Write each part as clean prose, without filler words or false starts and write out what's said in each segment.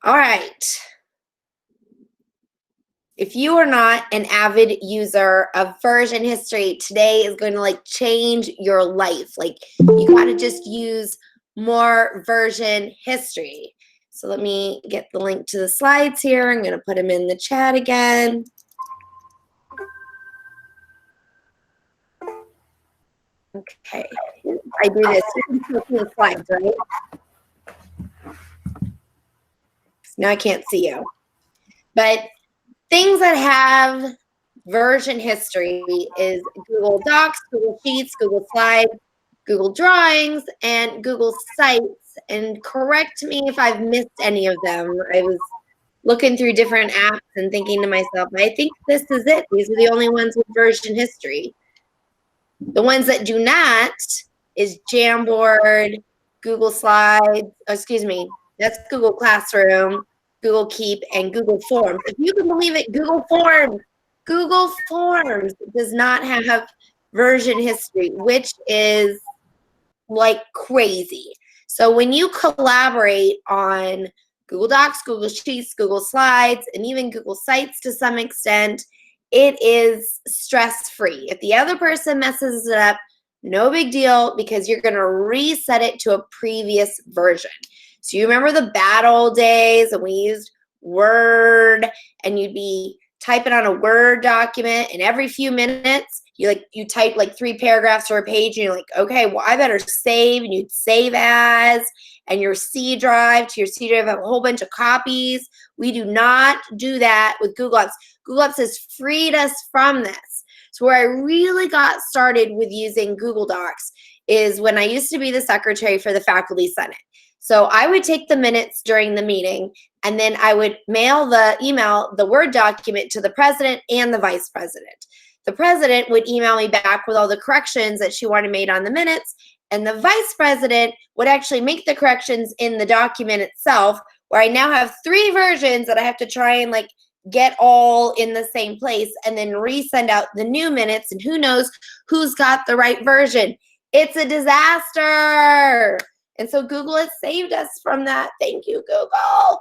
All right. If you are not an avid user of version history, today is going to like change your life. Like you got to just use more version history. So let me get the link to the slides here. I'm going to put them in the chat again. Okay, I do this. The slides, right? Now I can't see you. But things that have version history is Google Docs, Google Sheets, Google Slides, Google Drawings, and Google Sites. And correct me if I've missed any of them. I was looking through different apps and thinking to myself, I think this is it. These are the only ones with version history. The ones that do not is Jamboard, Google Slides, excuse me, that's Google Classroom, Google Keep, and Google Forms. If you can believe it, Google Forms does not have version history, which is like crazy. So when you collaborate on Google Docs, Google Sheets, Google Slides, and even Google Sites to some extent, it is stress-free. If the other person messes it up, no big deal, because you're going to reset it to a previous version. So you remember the bad old days when we used Word and you'd be typing on a Word document and every few minutes you type like 3 paragraphs or a page and you're like, okay, well, I better save, and you'd save as, and your C drive have a whole bunch of copies. We do not do that with Google Apps. Google Apps has freed us from this. So where I really got started with using Google Docs is when I used to be the secretary for the Faculty Senate. So I would take the minutes during the meeting, and then I would email the Word document to the president and the vice president. The president would email me back with all the corrections that she wanted made on the minutes, and the vice president would actually make the corrections in the document itself, where I now have 3 versions that I have to try and like get all in the same place and then resend out the new minutes, and who knows who's got the right version. It's a disaster. And so Google has saved us from that. Thank you, Google.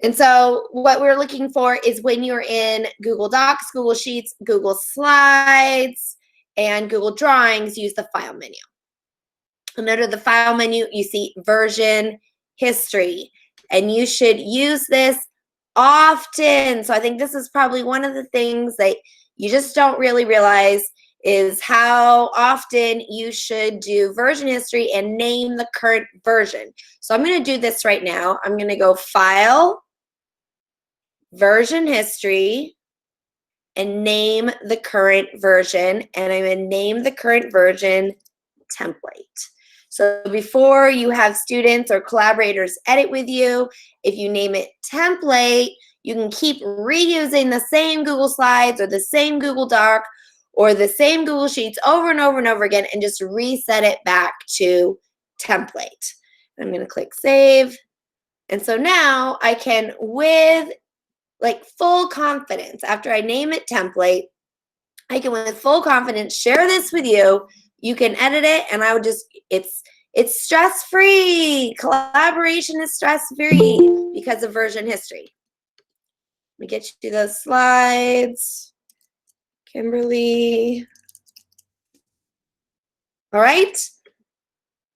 And so what we're looking for is when you're in Google Docs, Google Sheets, Google Slides, and Google Drawings, use the File menu. And under the File menu, you see Version History. And you should use this often. So I think this is probably one of the things that you just don't really realize is how often you should do version history and name the current version. So I'm going to do this right now. I'm going to go File, Version History, and name the current version. And I'm going to name the current version Template. So before you have students or collaborators edit with you, if you name it Template, you can keep reusing the same Google Slides or the same Google Doc or the same Google Sheets over and over and over again and just reset it back to Template. I'm going to click Save. And so now I can, with like full confidence, after I name it Template, I can with full confidence share this with you. You can edit it, and I would just, it's stress-free. Collaboration is stress-free because of version history. Let me get you those slides. Kimberly. All right.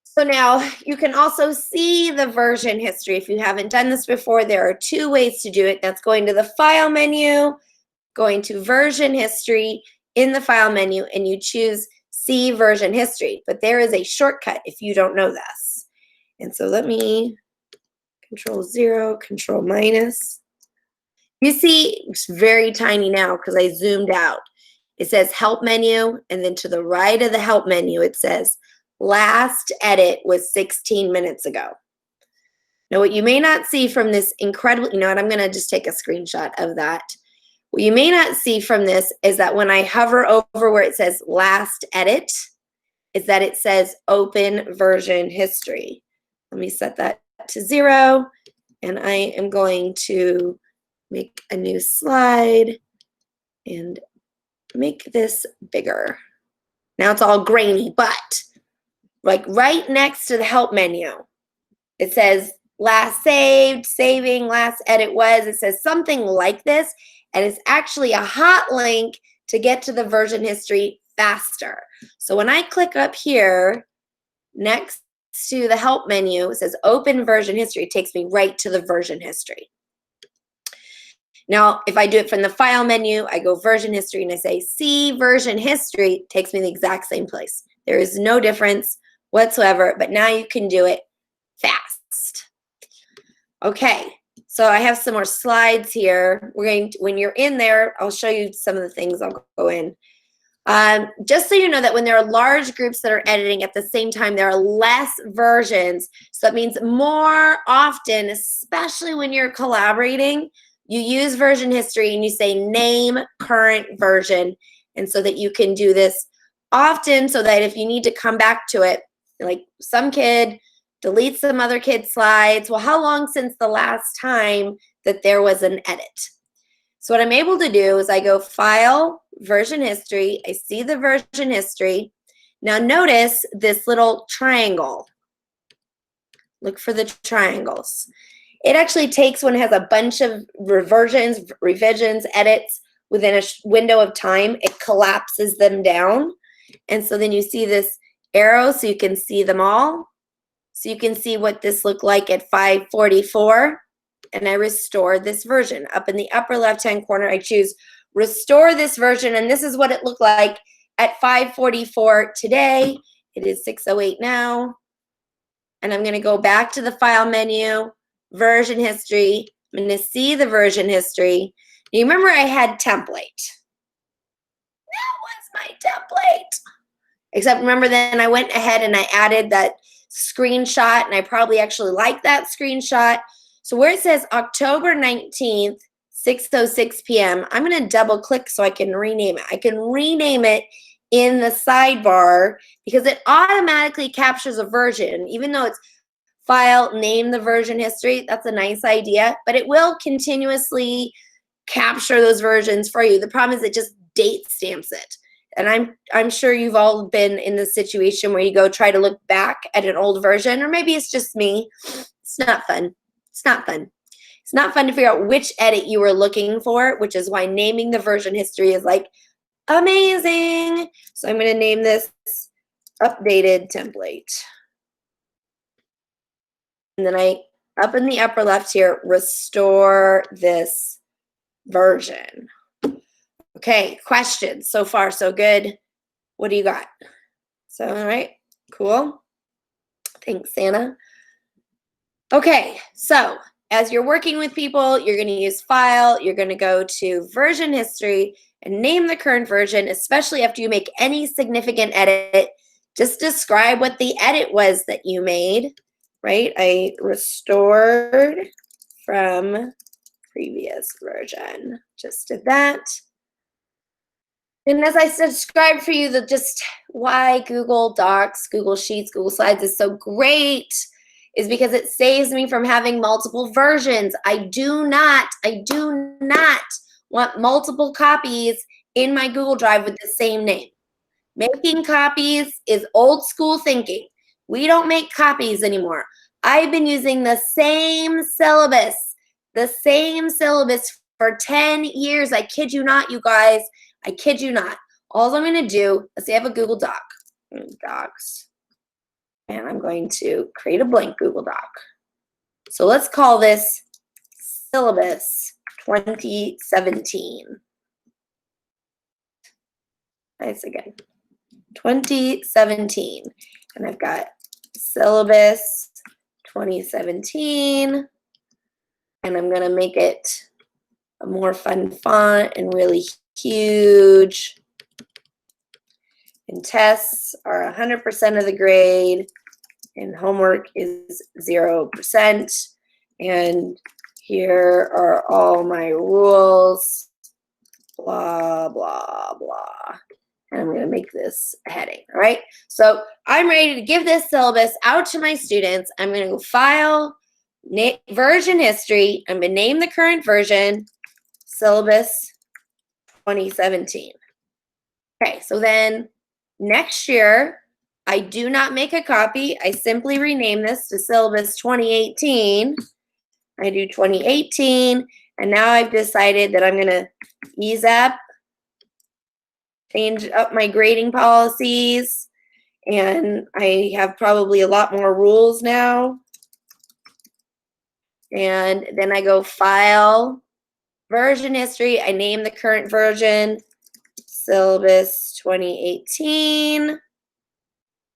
So now you can also see the version history. If you haven't done this before, there are 2 ways to do it. That's going to the File menu, going to Version History in the File menu, and you choose See Version History. But there is a shortcut if you don't know this. And so let me Control-0, Control-. You see, it's very tiny now because I zoomed out. It says Help menu, and then to the right of the Help menu, it says Last edit was 16 minutes ago. Now, what you may not see from this incredible, you know what, I'm going to just take a screenshot of that. What you may not see from this is that when I hover over where it says Last edit, is that it says Open Version History. Let me set that to 0, and I am going to make a new slide and make this bigger. Now it's all grainy, but like right next to the Help menu, it says last saved, saving, last edit was. It says something like this, and it's actually a hot link to get to the version history faster. So when I click up here next to the help menu, it says open version history. It takes me right to the version history. Now, if I do it from the file menu, I go version history and I say see version history, it takes me the exact same place. There is no difference whatsoever, but now you can do it fast. Okay, so I have some more slides here. We're going to, when you're in there, I'll show you some of the things I'll go in. Just so you know that when there are large groups that are editing at the same time, there are less versions. So that means more often, especially when you're collaborating, you use version history and you say name current version. And so that you can do this often so that if you need to come back to it, like some kid deletes some other kid's slides. Well, how long since the last time that there was an edit? So what I'm able to do is I go File, Version History. I see the version history. Now notice this little triangle. Look for the triangles. It actually takes when it has a bunch of revisions, edits within a window of time. It collapses them down. And so then you see this arrow so you can see them all. So you can see what this looked like at 5:44. And I restore this version. Up in the upper left-hand corner, I choose restore this version. And this is what it looked like at 5:44 today. It is 6:08 now. And I'm going to go back to the file menu, version history. I'm going to see the version history. You remember I had template. That was my template. Except remember then I went ahead and I added that screenshot, and I probably actually like that screenshot. So where it says October 19th, 6:06 p.m., I'm going to double click so I can rename it. I can rename it in the sidebar because it automatically captures a version, even though it's file, name the version history. That's a nice idea, but it will continuously capture those versions for you. The problem is it just date stamps it. And I'm sure you've all been in the situation where you go try to look back at an old version, or maybe it's just me. It's not fun. It's not fun. It's not fun to figure out which edit you were looking for, which is why naming the version history is like amazing. So I'm going to name this updated template. And then I, up in the upper left here, restore this version. Okay, questions. So far, so good. What do you got? So, all right, cool. Thanks, Santa. Okay, so as you're working with people, you're going to use file, you're going to go to version history and name the current version, especially after you make any significant edit. Just describe what the edit was that you made, right? I restored from previous version. Just did that. And as I described for you, just why Google Docs, Google Sheets, Google Slides is so great is because it saves me from having multiple versions. I do not want multiple copies in my Google Drive with the same name. Making copies is old school thinking. We don't make copies anymore. I've been using the same syllabus for 10 years. I kid you not, you guys. I kid you not. All I'm going to do, let's say I have a Google Doc. Docs. And I'm going to create a blank Google Doc. So let's call this Syllabus 2017. Nice again. 2017. And I've got Syllabus 2017. And I'm going to make it a more fun font and really huge. And tests are 100% of the grade, and homework is 0%. And here are all my rules, blah, blah, blah. And I'm going to make this a heading, all right? So I'm ready to give this syllabus out to my students. I'm going to go File, Version History. I'm going to name the current version, Syllabus 2017. Okay, so then next year, I do not make a copy. I simply rename this to syllabus 2018. I do 2018, and now I've decided that I'm going to ease up, change up my grading policies, and I have probably a lot more rules now. And then I go File, Version History. I name the current version, syllabus 2018.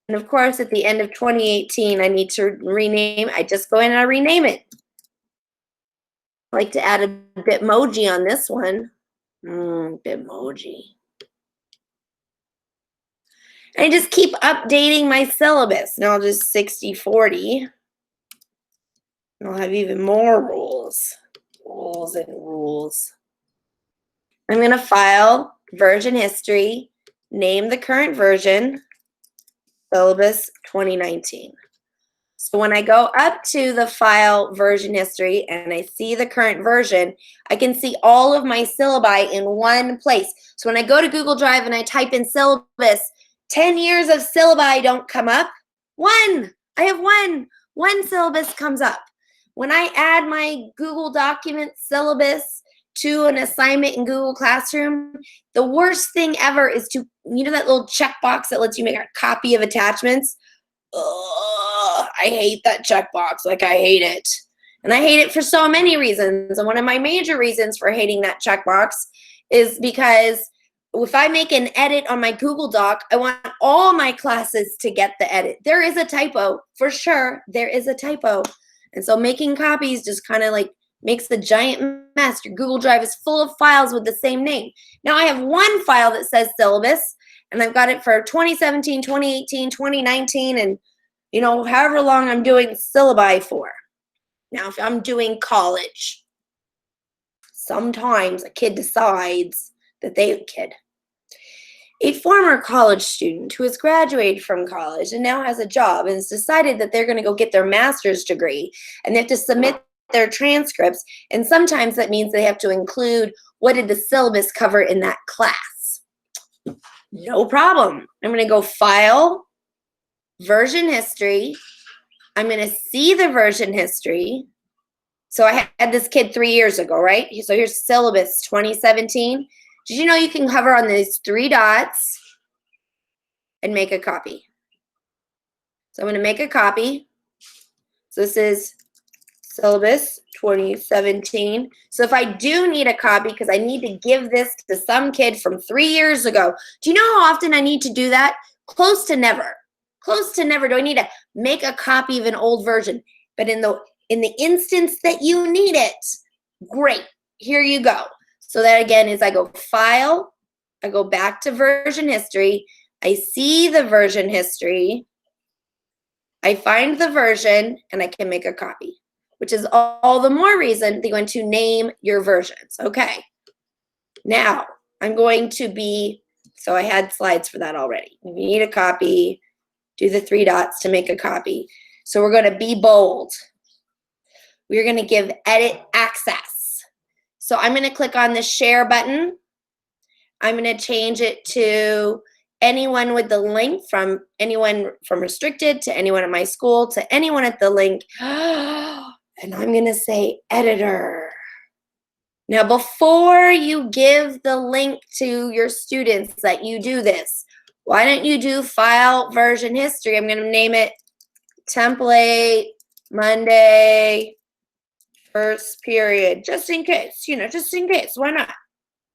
And of course, at the end of 2018, I need to rename. I just go in and I rename it. I like to add a Bitmoji on this one. Bitmoji. And I just keep updating my syllabus. Now I'll just 60/40. I'll have even more rules. Rules and rules. I'm going to file version history, name the current version, syllabus 2019. So when I go up to the file version history and I see the current version, I can see all of my syllabi in one place. So when I go to Google Drive and I type in syllabus, 10 years of syllabi don't come up. One. I have one. One syllabus comes up. When I add my Google document syllabus to an assignment in Google Classroom, the worst thing ever is to, you know, that little checkbox that lets you make a copy of attachments? Ugh, I hate that checkbox. Like, I hate it. And I hate it for so many reasons. And one of my major reasons for hating that checkbox is because if I make an edit on my Google Doc, I want all my classes to get the edit. There is a typo, for sure. There is a typo. And so making copies just kind of like makes a giant mess. Your Google Drive is full of files with the same name. Now I have one file that says syllabus, and I've got it for 2017, 2018, 2019, and, you know, however long I'm doing syllabi for. Now, if I'm doing college, sometimes a kid decides that a former college student who has graduated from college and now has a job and has decided that they're going to go get their master's degree, and they have to submit their transcripts, and sometimes that means they have to include what did the syllabus cover in that class. No problem. I'm going to go File, Version History. I'm going to see the version history. So I had this kid 3 years ago, right? So here's syllabus 2017. Did you know you can hover on these 3 dots and make a copy? So I'm going to make a copy. So this is syllabus 2017. So if I do need a copy because I need to give this to some kid from 3 years ago, do you know how often I need to do that? Close to never. Close to never do I need to make a copy of an old version. But in the instance that you need it, great. Here you go. So that again is I go File, I go back to version history, I see the version history, I find the version, and I can make a copy, which is all the more reason that you're going to name your versions. Okay. Now, I'm going to be, so I had slides for that already. If you need a copy, do the 3 dots to make a copy. So we're going to be bold. We're going to give edit access. So I'm going to click on the share button. I'm going to change it to anyone with the link, from anyone from restricted to anyone at my school to anyone at the link. And I'm going to say editor. Now, before you give the link to your students that you do this, why don't you do File Version History? I'm going to name it Template Monday First Period, just in case, just in case. Why not?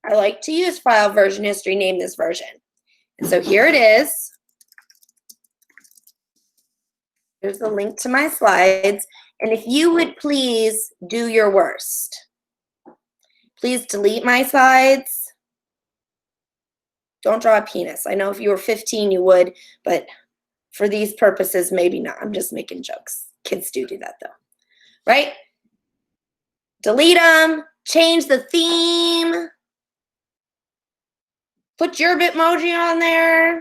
I like to use File Version History, name this version. And so here it is. Here's the link to my slides. And if you would please do your worst. Please delete my slides. Don't draw a penis. I know if you were 15 you would, but for these purposes, maybe not. I'm just making jokes. Kids do that though, right? Delete them, change the theme, put your Bitmoji on there.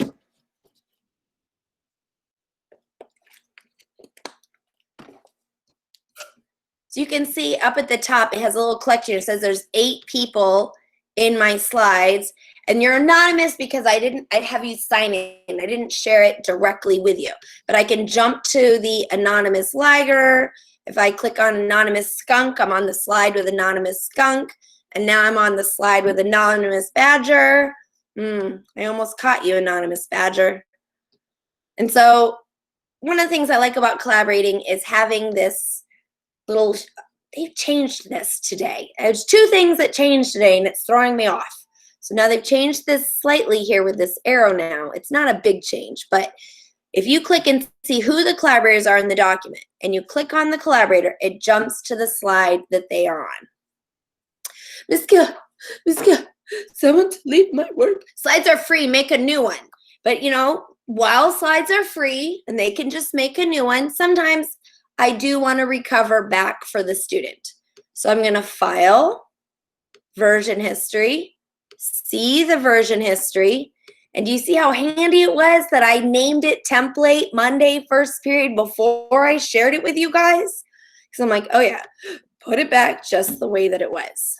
So you can see up at the top, it has a little collection. It says there's 8 people in my slides. And you're anonymous because I'd have you sign in. I didn't share it directly with you. But I can jump to the anonymous liger. If I click on anonymous skunk, I'm on the slide with anonymous skunk. And now I'm on the slide with anonymous badger. I almost caught you, anonymous badger. And so one of the things I like about collaborating is having this little, they've changed this today. There's two things that changed today, and it's throwing me off. So now they've changed this slightly here with this arrow now. It's not a big change, but if you click and see who the collaborators are in the document, and you click on the collaborator, it jumps to the slide that they are on. Miss Gill, someone to leave my work. Slides are free, make a new one. But you know, while slides are free and they can just make a new one, sometimes I do want to recover back for the student. So I'm going to file, version history, see the version history. And do you see how handy it was that I named it template Monday first period before I shared it with you guys? Because I'm like, oh yeah, put it back just the way that it was.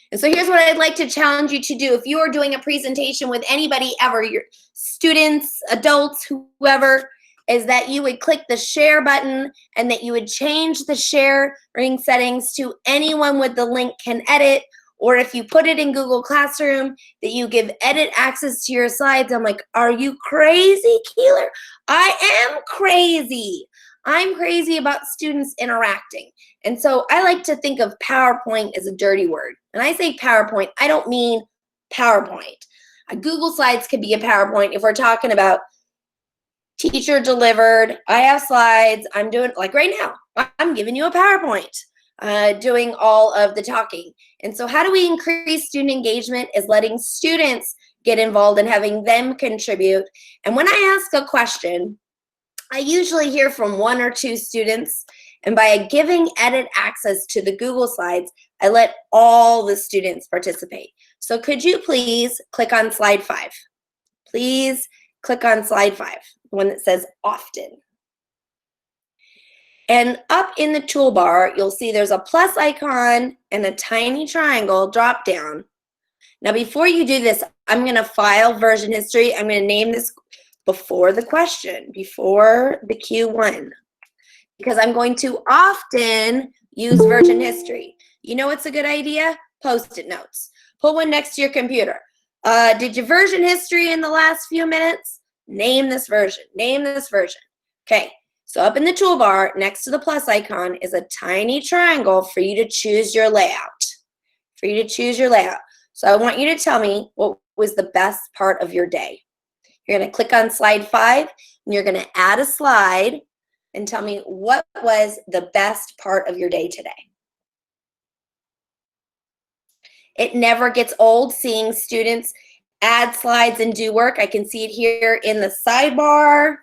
And so here's what I'd like to challenge you to do. If you are doing a presentation with anybody ever, your students, adults, whoever, is that you would click the share button and that you would change the sharing settings to anyone with the link can edit, or if you put it in Google Classroom, that you give edit access to your slides. I'm like, are you crazy, Keeler? I am crazy. I'm crazy about students interacting. And so I like to think of PowerPoint as a dirty word. And I say PowerPoint, I don't mean PowerPoint. Google Slides could be a PowerPoint if we're talking about teacher delivered, I have slides, I'm doing, like right now, I'm giving you a PowerPoint, doing all of the talking. And so how do we increase student engagement is letting students get involved and having them contribute. And when I ask a question, I usually hear from one or two students, and by giving edit access to the Google Slides, I let all the students participate. So could you please click on slide 5? Please click on slide 5, the one that says often. And up in the toolbar, you'll see there's a plus icon and a tiny triangle drop down. Now before you do this, I'm going to file version history. I'm going to name this before the question, before the Q1, because I'm going to often use version history. You know what's a good idea? Post-it notes. Put one next to your computer. Did you version history in the last few minutes? Name this version. Name this version. Okay, so up in the toolbar next to the plus icon is a tiny triangle for you to choose your layout. For you to choose your layout. So I want you to tell me what was the best part of your day. You're going to click on slide 5, and you're going to add a slide and tell me what was the best part of your day today. It never gets old seeing students add slides and do work. I can see it here in the sidebar.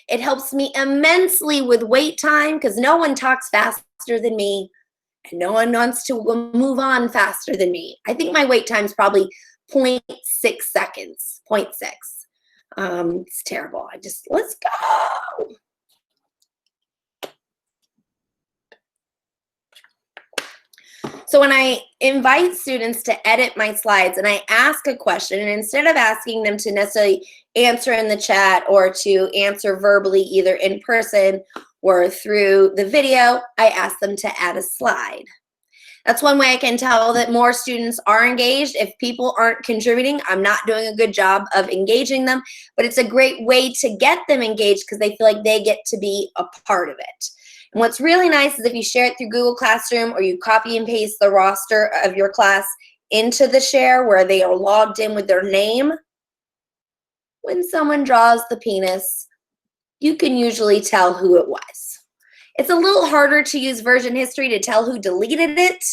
It helps me immensely with wait time because no one talks faster than me and no one wants to move on faster than me. I think my wait time is probably 0.6 seconds, 0.6. It's terrible. Let's go. So when I invite students to edit my slides and I ask a question, and instead of asking them to necessarily answer in the chat or to answer verbally either in person or through the video, I ask them to add a slide. That's one way I can tell that more students are engaged. If people aren't contributing, I'm not doing a good job of engaging them, but it's a great way to get them engaged because they feel like they get to be a part of it. And what's really nice is if you share it through Google Classroom or you copy and paste the roster of your class into the share where they are logged in with their name, when someone draws the penis, you can usually tell who it was. It's a little harder to use version history to tell who deleted it,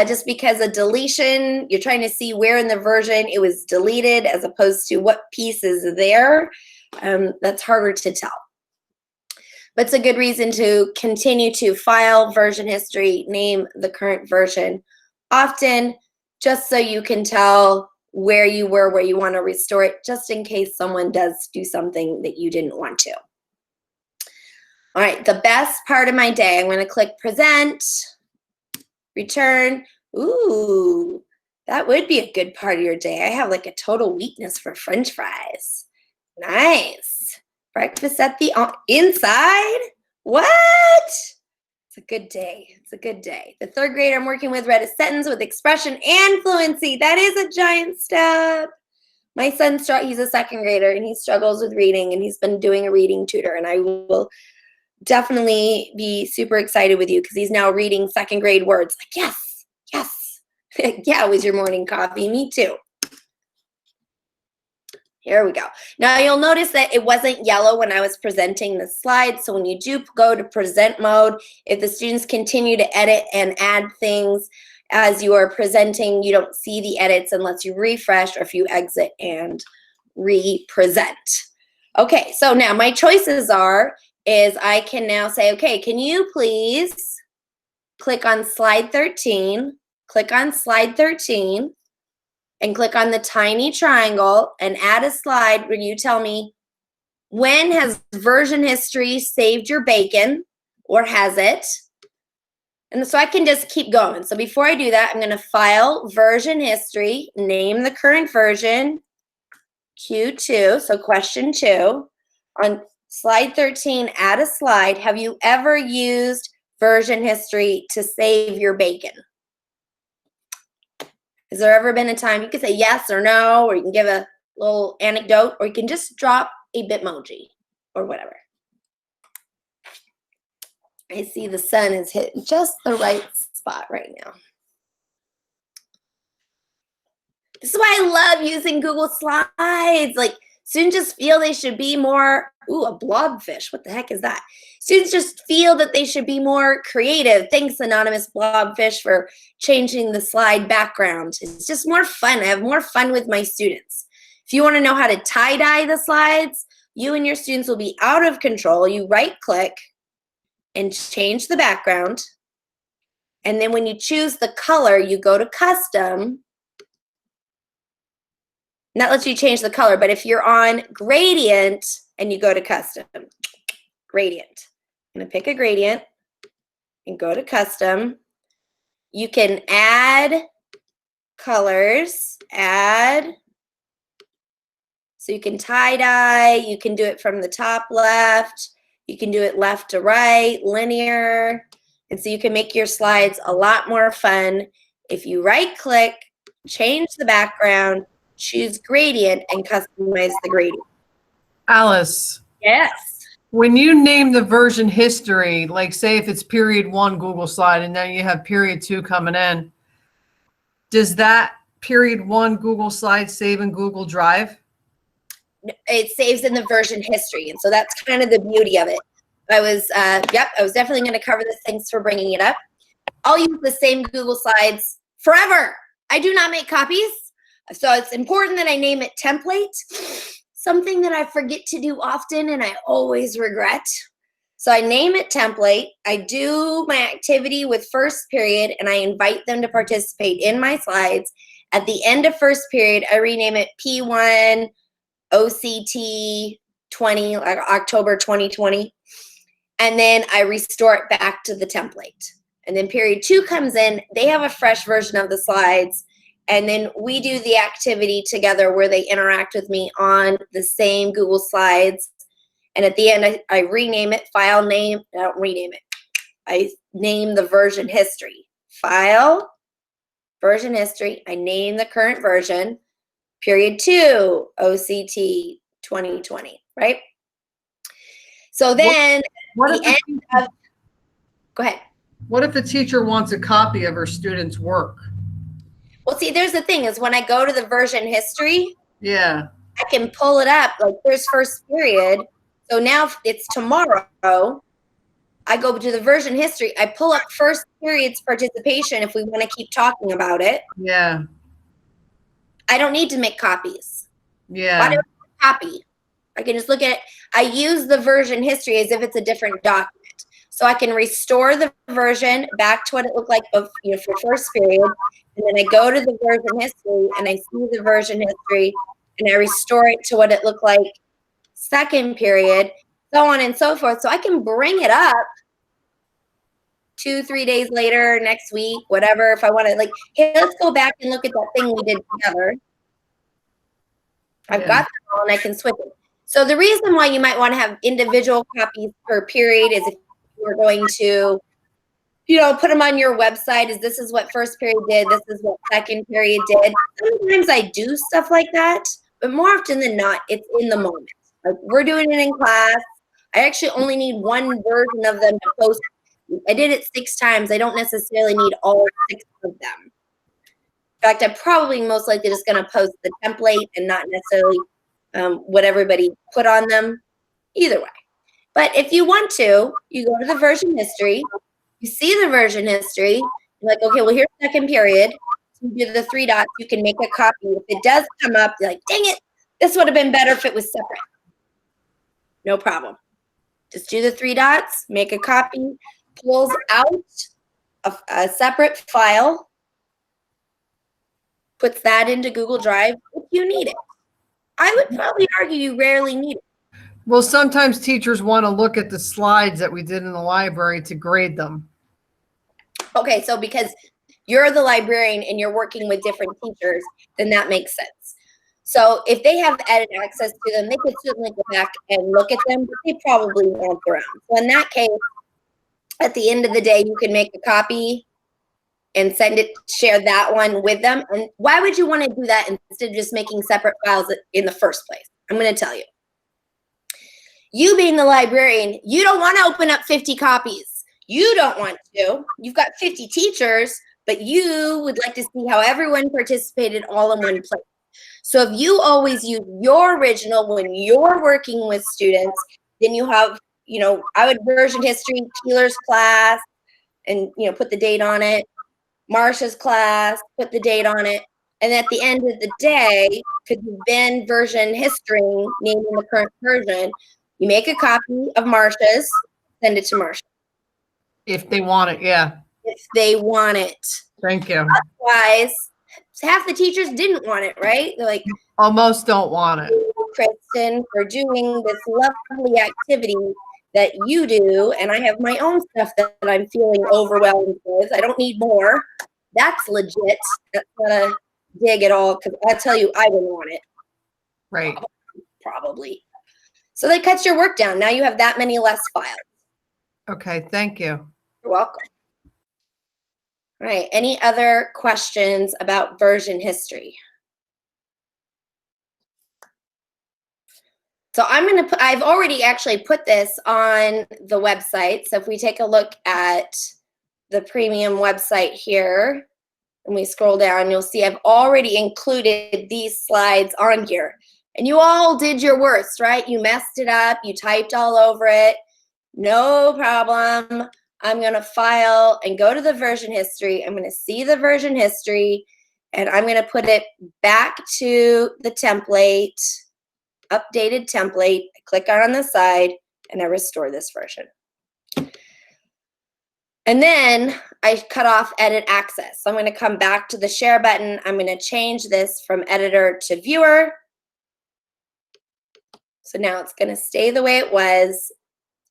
just because a deletion, you're trying to see where in the version it was deleted as opposed to what piece is there. That's harder to tell. But it's a good reason to continue to file version history, name the current version often, just so you can tell where you were, where you want to restore it, just in case someone does do something that you didn't want to. All right, the best part of my day, I'm going to click present, return. Ooh, That would be a good part of your day. I have like a total weakness for French fries. Nice. Breakfast at the inside? What? It's a good day. It's a good day. The third grader I'm working with read a sentence with expression and fluency. That is a giant step. My son, he's a second grader, and he struggles with reading, and he's been doing a reading tutor, and I will definitely be super excited with you because he's now reading second grade words. Like, yes, yes. Yeah, it was your morning coffee. Me too. Here we go. Now you'll notice that it wasn't yellow when I was presenting the slides. So when you do go to present mode, if the students continue to edit and add things as you are presenting, you don't see the edits unless you refresh or if you exit and re-present. Okay, so now my choices is I can now say, okay, can you please click on slide 13, click on slide 13, and click on the tiny triangle and add a slide where you tell me, when has version history saved your bacon, or has it? And so I can just keep going. So before I do that, I'm going to file version history, name the current version, Q2, so question 2. On slide 13, add a slide. Have you ever used version history to save your bacon? Has there ever been a time you can say yes or no, or you can give a little anecdote, or you can just drop a Bitmoji or whatever. I see the sun is hitting just the right spot right now. This is why I love using Google Slides. Like, students just feel they should be more, ooh, a blobfish. What the heck is that? Students just feel that they should be more creative. Thanks, Anonymous Blobfish, for changing the slide background. It's just more fun. I have more fun with my students. If you want to know how to tie-dye the slides, you and your students will be out of control. You right-click and change the background. And then when you choose the color, you go to Custom. And that lets you change the color. But if you're on Gradient and you go to Custom, Gradient. I'm going to pick a gradient and go to Custom. You can add colors, add. So you can tie-dye. You can do it from the top left. You can do it left to right, linear. And so you can make your slides a lot more fun if you right-click, change the background, choose gradient, and customize the gradient. Alice. Yes. When you name the version history, like say if it's period 1 Google slide and then you have period 2 coming in, does that period 1 Google slide save in Google Drive? It saves in the version history. And so that's kind of the beauty of it. I was definitely going to cover this. Thanks for bringing it up. I'll use the same Google Slides forever. I do not make copies. So it's important that I name it template, something that I forget to do often and I always regret. So I name it template. I do my activity with first period and I invite them to participate in my slides. At the end of first period, I rename it P1 OCT 20, like October 2020. And then I restore it back to the template. And then period 2 comes in, they have a fresh version of the slides. And then we do the activity together where they interact with me on the same Google Slides. And at the end, I rename it, file name. I don't rename it. I name the version history. File, version history. I name the current version. Period 2, OCT 2020, right? So then, go ahead. What if the teacher wants a copy of her student's work? Well, see, there's the thing is when I go to the version history, yeah, I can pull it up. Like there's first period. So now it's tomorrow. I go to the version history. I pull up first period's participation if we want to keep talking about it. Yeah. I don't need to make copies. Yeah. Why do I copy? I can just look at it. I use the version history as if it's a different document. So I can restore the version back to what it looked like for first period. And then I go to the version history and I see the version history and I restore it to what it looked like second period, so on and so forth. So I can bring it up 2-3 days later, next week, whatever, if I want to, like, hey, let's go back and look at that thing we did together. I've got them all and I can switch it. So the reason why you might want to have individual copies per period is if you're going to, put them on your website, is this is what first period did, this is what second period did. Sometimes I do stuff like that, but more often than not, it's in the moment. Like, we're doing it in class. I actually only need one version of them to post. I did it 6 times. I don't necessarily need all 6 of them. In fact, I'm probably most likely just going to post the template and not necessarily what everybody put on them. Either way. But if you want to, you go to the version history. You see the version history. You're like, okay, well, here's second period. So you do the 3 dots. You can make a copy. If it does come up, you're like, dang it, this would have been better if it was separate. No problem. Just do the 3 dots, make a copy, pulls out a separate file, puts that into Google Drive if you need it. I would probably argue you rarely need it. Well, sometimes teachers want to look at the slides that we did in the library to grade them. Okay, so because you're the librarian and you're working with different teachers, then that makes sense. So if they have edit access to them, they could certainly go back and look at them, but they probably want their own. So in that case, at the end of the day, you can make a copy and share that one with them. And why would you want to do that instead of just making separate files in the first place? I'm going to tell you. You being the librarian, you don't want to open up 50 copies. You don't want to. You've got 50 teachers, but you would like to see how everyone participated all in one place. So if you always use your original when you're working with students, then you have, I would version history, Keeler's class, and, put the date on it. Marsha's class, put the date on it. And at the end of the day, because you've been version history, naming the current version, you make a copy of Marsha's, send it to Marsha. If they want it, yeah. If they want it. Thank you. Otherwise, half the teachers didn't want it, right? They're like, almost don't want it. Kristen, for doing this lovely activity that you do, and I have my own stuff that I'm feeling overwhelmed with. I don't need more. That's legit. That's not a dig at all, because I tell you, I wouldn't want it. Right. Probably. So that cuts your work down. Now you have that many less files. Okay, thank you. You're welcome. All right, any other questions about version history? So I've already actually put this on the website. So if we take a look at the premium website here, and we scroll down, you'll see I've already included these slides on here. And you all did your worst, right? You messed it up, you typed all over it. No problem. I'm going to file and go to the version history. I'm going to see the version history, and I'm going to put it back to the template, updated template. I click on the side, and I restore this version. And then I cut off edit access. So I'm going to come back to the share button. I'm going to change this from editor to viewer. So now it's going to stay the way it was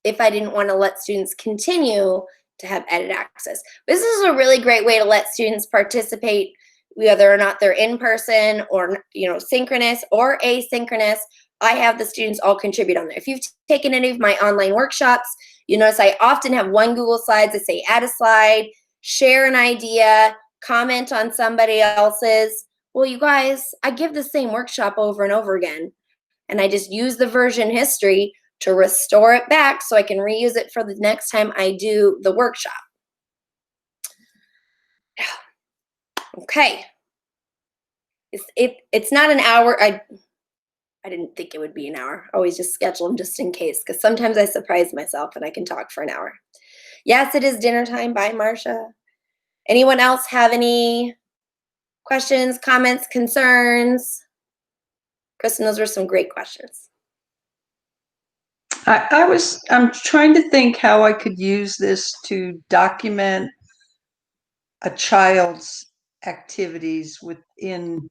if I didn't want to let students continue to have edit access. This is a really great way to let students participate, whether or not they're in person or synchronous or asynchronous. I have the students all contribute on there. If you've taken any of my online workshops, you notice I often have one Google Slides that say add a slide, share an idea, comment on somebody else's. Well, you guys, I give the same workshop over and over again, and I just use the version history to restore it back so I can reuse it for the next time I do the workshop. Okay. It's not an hour. I didn't think it would be an hour. I always just schedule them just in case, because sometimes I surprise myself and I can talk for an hour. Yes, it is dinner time. Bye, Marcia. Anyone else have any questions, comments, concerns? Kristen, those were some great questions. I'm trying to think how I could use this to document a child's activities within,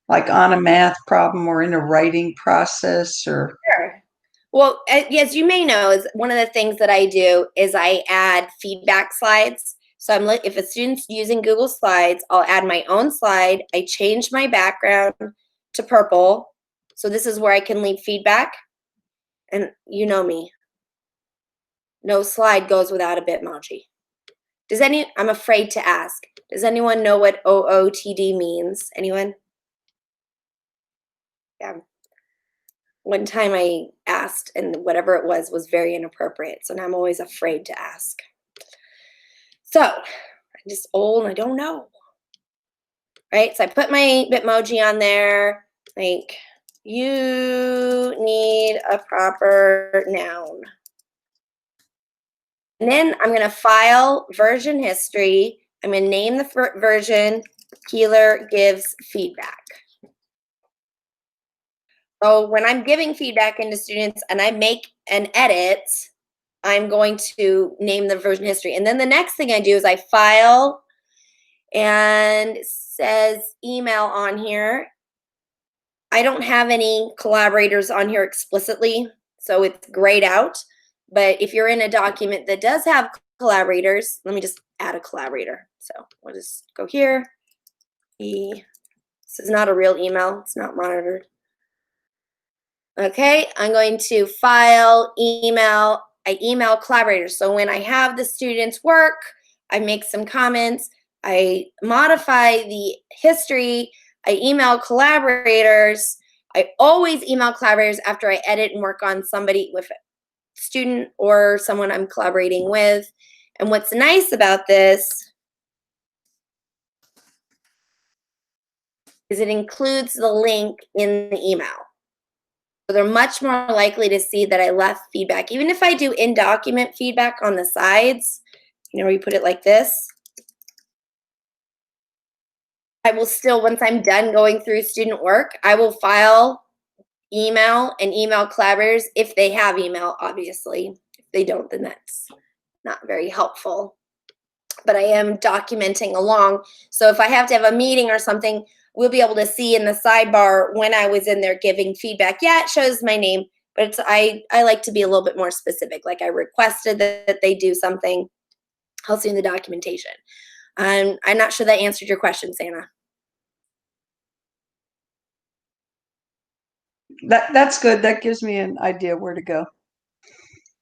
like on a math problem or in a writing process, or. Sure. Well, as you may know, is one of the things that I do is I add feedback slides. So if a student's using Google Slides, I'll add my own slide. I change my background to purple. So this is where I can leave feedback. And you know me. No slide goes without a Bitmoji. I'm afraid to ask. Does anyone know what OOTD means? Anyone? Yeah. One time I asked, and whatever it was very inappropriate. So now I'm always afraid to ask. So I'm just old and I don't know. Right? So I put my Bitmoji on there. Like, you need a proper noun. And then I'm going to file version history. I'm going to name the version Keeler gives feedback. So when I'm giving feedback into students and I make an edit, I'm going to name the version history. And then the next thing I do is I file, and it says email on here. I don't have any collaborators on here explicitly, so it's grayed out. But if you're in a document that does have collaborators, let me just add a collaborator. So we'll just go here. This is not a real email. It's not monitored. Okay, I'm going to file, email. I email collaborators. So when I have the students' work, I make some comments. I modify the history. I email collaborators. I always email collaborators after I edit and work on somebody with a student or someone I'm collaborating with. And what's nice about this is it includes the link in the email. So they're much more likely to see that I left feedback. Even if I do in-document feedback on the sides, you know, where you put it like this, I will still, once I'm done going through student work, I will file, email, and email collaborators if they have email, obviously. If they don't, then that's not very helpful. But I am documenting along. So if I have to have a meeting or something, we'll be able to see in the sidebar when I was in there giving feedback. Yeah, it shows my name, but it's, I like to be a little bit more specific. Like I requested that they do something. I'll see in the documentation. I'm not sure that answered your question, Santa. That's good. That gives me an idea where to go.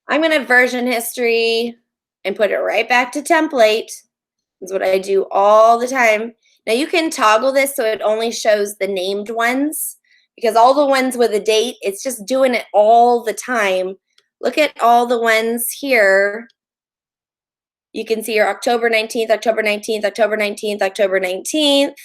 I'm going to version history and put it right back to template. That's what I do all the time. Now you can toggle this so it only shows the named ones, because all the ones with a date, it's just doing it all the time. Look at all the ones here. You can see your October 19th, October 19th, October 19th, October 19th.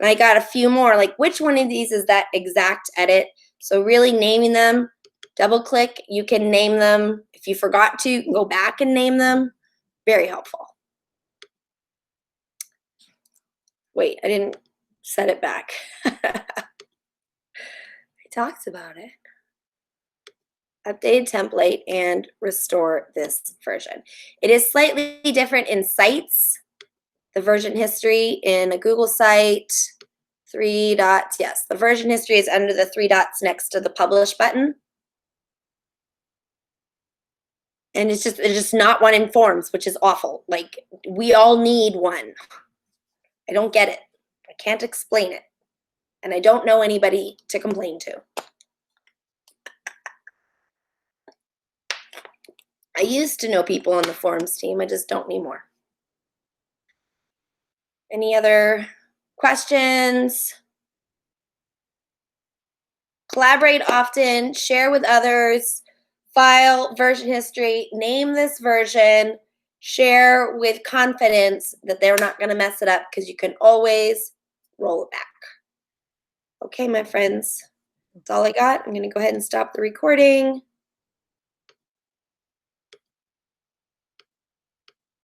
And I got a few more. Like, which one of these is that exact edit? So really naming them, double click, you can name them. If you forgot to, you can go back and name them. Very helpful. Wait, I didn't set it back. It talks about it. Updated template and restore this version. It is slightly different in sites. The version history in a Google site, 3 dots. Yes, the version history is under the 3 dots next to the publish button. And it's just not one in forms, which is awful. Like, we all need one. I don't get it. I can't explain it. And I don't know anybody to complain to. I used to know people on the forums team. I just don't anymore. Any other questions? Collaborate often, share with others, file version history, name this version, share with confidence that they're not going to mess it up, because you can always roll it back. Okay, my friends, that's all I got. I'm going to go ahead and stop the recording.